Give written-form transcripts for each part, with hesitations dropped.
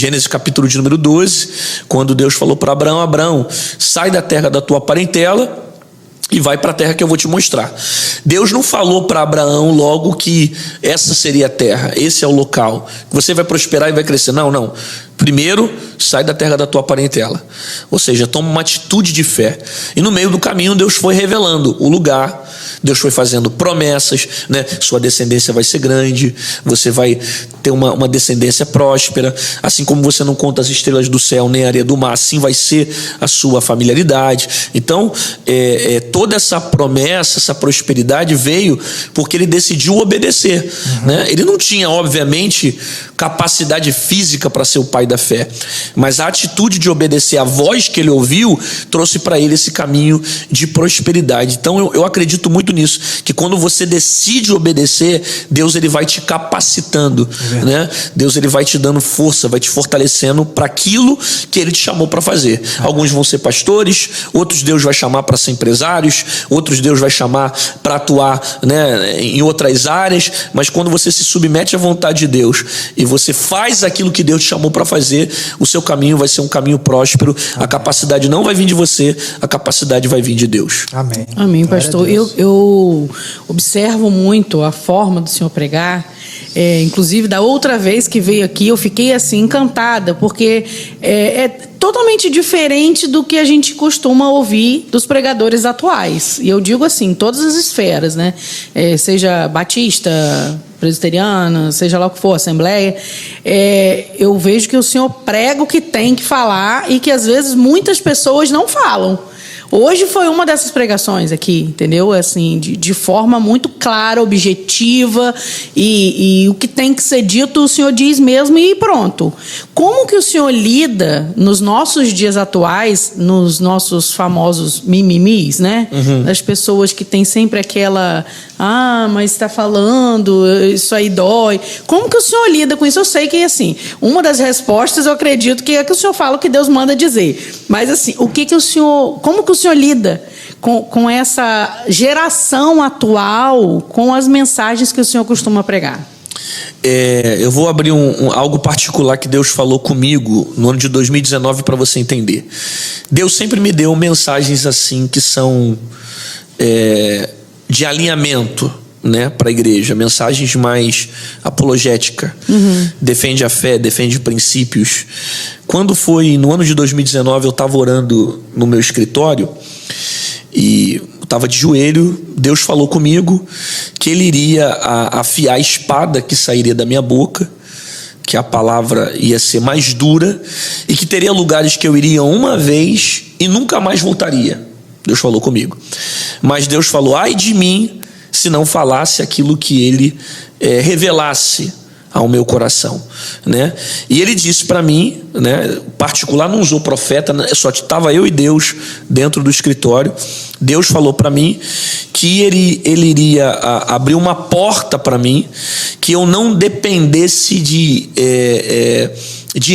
Gênesis capítulo de número 12, quando Deus falou para Abraão: Abraão, sai da terra da tua parentela e vai para a terra que eu vou te mostrar. Deus não falou para Abraão logo que essa seria a terra, esse é o local, você vai prosperar e vai crescer. Não. Primeiro, sai da terra da tua parentela. Ou seja, toma uma atitude de fé. E no meio do caminho, Deus foi revelando o lugar, Deus foi fazendo promessas, né? Sua descendência vai ser grande, você vai ter uma descendência próspera, assim como você não conta as estrelas do céu nem a areia do mar, assim vai ser a sua familiaridade. Então, toda essa promessa, essa prosperidade veio porque ele decidiu obedecer, né? Ele não tinha, obviamente, capacidade física para ser o pai da fé, mas a atitude de obedecer a voz que ele ouviu trouxe para ele esse caminho de prosperidade. Então eu acredito muito nisso, que quando você decide obedecer, Deus ele vai te capacitando, né? Deus ele vai te dando força, vai te fortalecendo para aquilo que ele te chamou para fazer. Alguns vão ser pastores, outros Deus vai chamar para ser empresários, outros Deus vai chamar para atuar, né, em outras áreas, mas quando você se submete à vontade de Deus e você faz aquilo que Deus te chamou para fazer, o seu caminho vai ser um caminho próspero. A capacidade não vai vir de você, a capacidade vai vir de Deus. Amém, pastor. Eu observo muito a forma do senhor pregar. Inclusive, da outra vez que veio aqui, eu fiquei assim encantada, porque é totalmente diferente do que a gente costuma ouvir dos pregadores atuais. E eu digo assim, todas as esferas, né? Seja batista, presbiteriana, seja lá o que for, assembleia, eu vejo que o senhor prega o que tem que falar e que às vezes muitas pessoas não falam. Hoje foi uma dessas pregações aqui, entendeu? Assim, de forma muito clara, objetiva, e o que tem que ser dito o senhor diz mesmo e pronto. Como que o senhor lida nos nossos dias atuais, nos nossos famosos mimimis, né? Das pessoas que têm sempre aquela, mas está falando, isso aí dói. Como que o senhor lida com isso? Eu sei que, assim, uma das respostas eu acredito que é que o senhor fala o que Deus manda dizer. Mas, assim, como que o senhor lida com essa geração atual, com as mensagens que o senhor costuma pregar? Eu vou abrir algo particular que Deus falou comigo no ano de 2019 para você entender. Deus sempre me deu mensagens assim que são de alinhamento, né, para a igreja, mensagens mais apologética, defende a fé, defende princípios. Quando foi no ano de 2019, eu estava orando no meu escritório e estava de joelho. Deus falou comigo que ele iria afiar a espada que sairia da minha boca, que a palavra ia ser mais dura e que teria lugares que eu iria uma vez e nunca mais voltaria. Deus falou comigo, mas Deus falou: ai de mim se não falasse aquilo que ele revelasse ao meu coração, né? E ele disse para mim, né, particular, não usou profeta, né, só estava eu e Deus dentro do escritório. Deus falou para mim que ele iria abrir uma porta para mim, que eu não dependesse de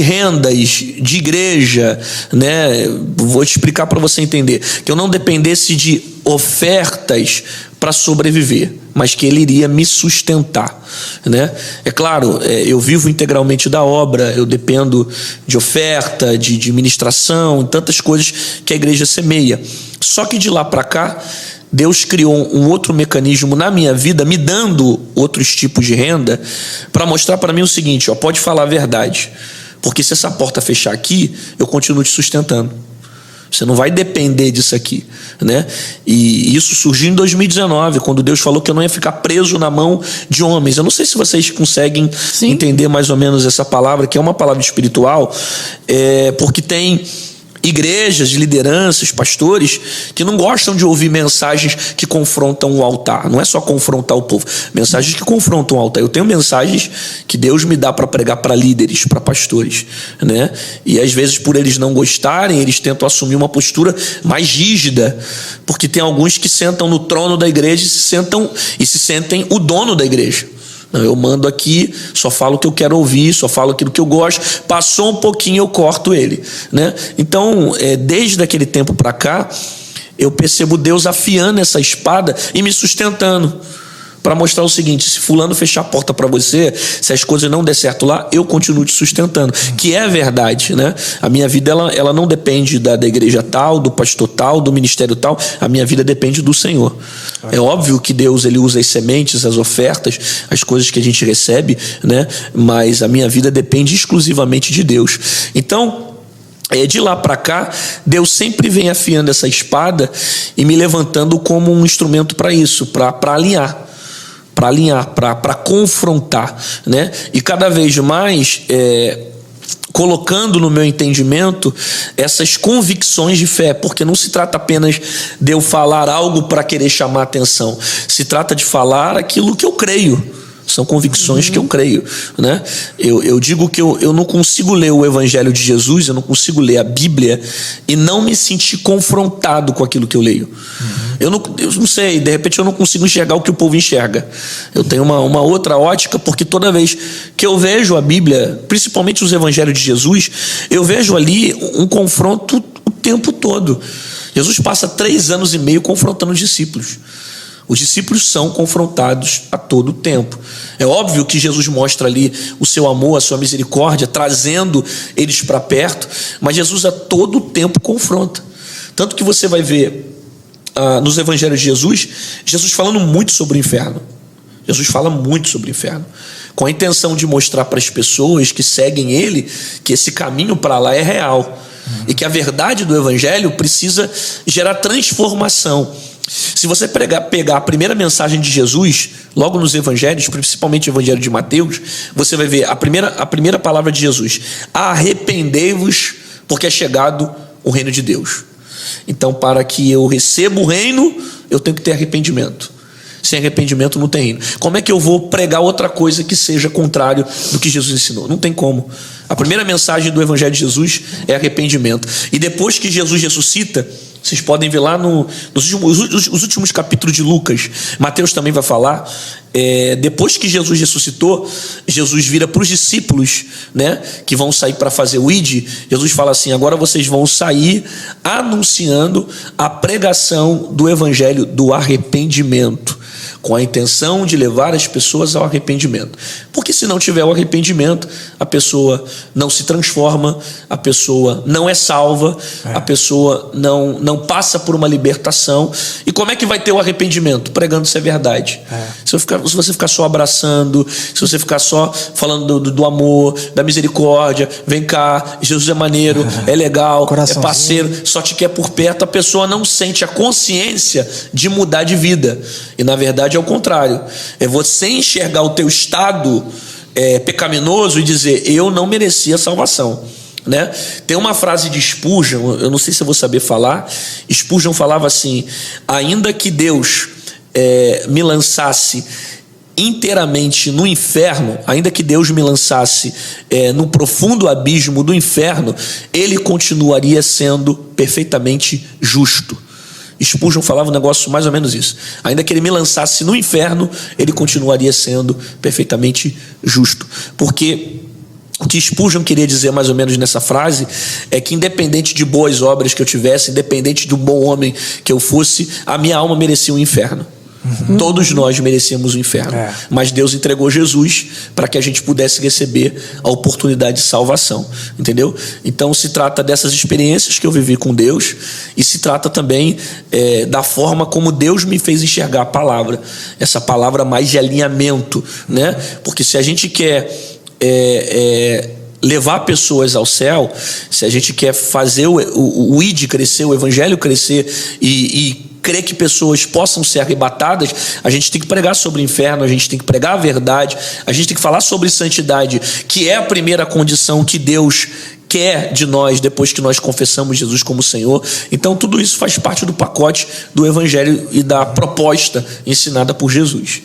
rendas, de igreja, né? Vou te explicar para você entender, que eu não dependesse de ofertas para sobreviver, mas que ele iria me sustentar, né? É claro, eu vivo integralmente da obra, eu dependo de oferta, de ministração, tantas coisas que a igreja semeia. Só que de lá para cá, Deus criou um outro mecanismo na minha vida, me dando outros tipos de renda, para mostrar para mim o seguinte: pode falar a verdade, porque se essa porta fechar aqui, eu continuo te sustentando. Você não vai depender disso aqui, né? E isso surgiu em 2019, quando Deus falou que eu não ia ficar preso na mão de homens. Eu não sei se vocês conseguem entender mais ou menos essa palavra, que é uma palavra espiritual, porque tem igrejas, lideranças, pastores que não gostam de ouvir mensagens que confrontam o altar. Não é só confrontar o povo, mensagens que confrontam o altar. Eu tenho mensagens que Deus me dá para pregar para líderes, para pastores, né? E às vezes, por eles não gostarem, eles tentam assumir uma postura mais rígida, porque tem alguns que sentam no trono da igreja e se sentem o dono da igreja. Eu mando aqui, só falo o que eu quero ouvir, só falo aquilo que eu gosto. Passou um pouquinho, eu corto ele, né? Então, desde aquele tempo para cá, eu percebo Deus afiando essa espada e me sustentando. para mostrar o seguinte: se fulano fechar a porta para você, se as coisas não der certo lá, eu continuo te sustentando, que é a verdade, né? A minha vida ela não depende da igreja tal, do pastor tal, do ministério tal. A minha vida depende do Senhor. É óbvio que Deus ele usa as sementes, as ofertas, as coisas que a gente recebe, né? Mas a minha vida depende exclusivamente de Deus. Então, de lá para cá, Deus sempre vem afiando essa espada e me levantando como um instrumento para isso, para alinhar, para confrontar, né? E cada vez mais colocando no meu entendimento essas convicções de fé, porque não se trata apenas de eu falar algo para querer chamar atenção, se trata de falar aquilo que eu creio. São convicções que eu creio, né? Eu digo que eu não consigo ler o Evangelho de Jesus, eu não consigo ler a Bíblia e não me sentir confrontado com aquilo que eu leio. Eu não sei, de repente eu não consigo enxergar o que o povo enxerga. Eu tenho uma outra ótica, porque toda vez que eu vejo a Bíblia, principalmente os Evangelhos de Jesus, eu vejo ali um confronto o tempo todo. Jesus passa 3 anos e meio confrontando os discípulos. Os discípulos são confrontados a todo tempo. É óbvio que Jesus mostra ali o seu amor, a sua misericórdia, trazendo eles para perto, mas Jesus a todo tempo confronta. Tanto que você vai ver nos evangelhos de Jesus, Jesus falando muito sobre o inferno. Jesus fala muito sobre o inferno, com a intenção de mostrar para as pessoas que seguem ele que esse caminho para lá é real e que a verdade do evangelho precisa gerar transformação. Se você pegar a primeira mensagem de Jesus, logo nos evangelhos, principalmente o evangelho de Mateus, você vai ver a primeira palavra de Jesus: arrependei-vos, porque é chegado o reino de Deus. Então, para que eu receba o reino, eu tenho que ter arrependimento. Sem arrependimento não tem reino. Como é que eu vou pregar outra coisa que seja contrário do que Jesus ensinou? Não tem como. A primeira mensagem do evangelho de Jesus é arrependimento. E depois que Jesus ressuscita, vocês podem ver lá nos últimos capítulos de Lucas, Mateus também vai falar, depois que Jesus ressuscitou, Jesus vira para os discípulos, né, que vão sair para fazer o ID. Jesus fala assim: agora vocês vão sair anunciando a pregação do evangelho do arrependimento, com a intenção de levar as pessoas ao arrependimento. Porque se não tiver o arrependimento, a pessoa não se transforma, a pessoa não é salva, a pessoa não passa por uma libertação. E como é que vai ter o arrependimento? Pregando se é verdade. Se você ficar só abraçando, se você ficar só falando do amor, da misericórdia, vem cá, Jesus é maneiro, é legal, é parceiro, só te quer por perto, a pessoa não sente a consciência de mudar de vida. E na verdade é o contrário. É você enxergar o teu estado pecaminoso e dizer: eu não merecia salvação, né? Tem uma frase de Spurgeon, eu não sei se eu vou saber falar. Spurgeon falava assim: ainda que Deus me lançasse inteiramente no inferno, ainda que Deus me lançasse no profundo abismo do inferno, ele continuaria sendo perfeitamente justo. Spurgeon falava um negócio mais ou menos isso: ainda que ele me lançasse no inferno, ele continuaria sendo perfeitamente justo. Porque o que Spurgeon queria dizer mais ou menos nessa frase é que, independente de boas obras que eu tivesse, independente de um bom homem que eu fosse, a minha alma merecia um inferno. Todos nós merecíamos o inferno, mas Deus entregou Jesus para que a gente pudesse receber a oportunidade de salvação, entendeu? Então se trata dessas experiências que eu vivi com Deus, e se trata também da forma como Deus me fez enxergar a palavra, essa palavra mais de alinhamento, né? Porque se a gente quer levar pessoas ao céu, se a gente quer fazer o ID crescer, o evangelho crescer e crer que pessoas possam ser arrebatadas, a gente tem que pregar sobre o inferno, a gente tem que pregar a verdade, a gente tem que falar sobre santidade, que é a primeira condição que Deus quer de nós depois que nós confessamos Jesus como Senhor. Então tudo isso faz parte do pacote do evangelho e da proposta ensinada por Jesus.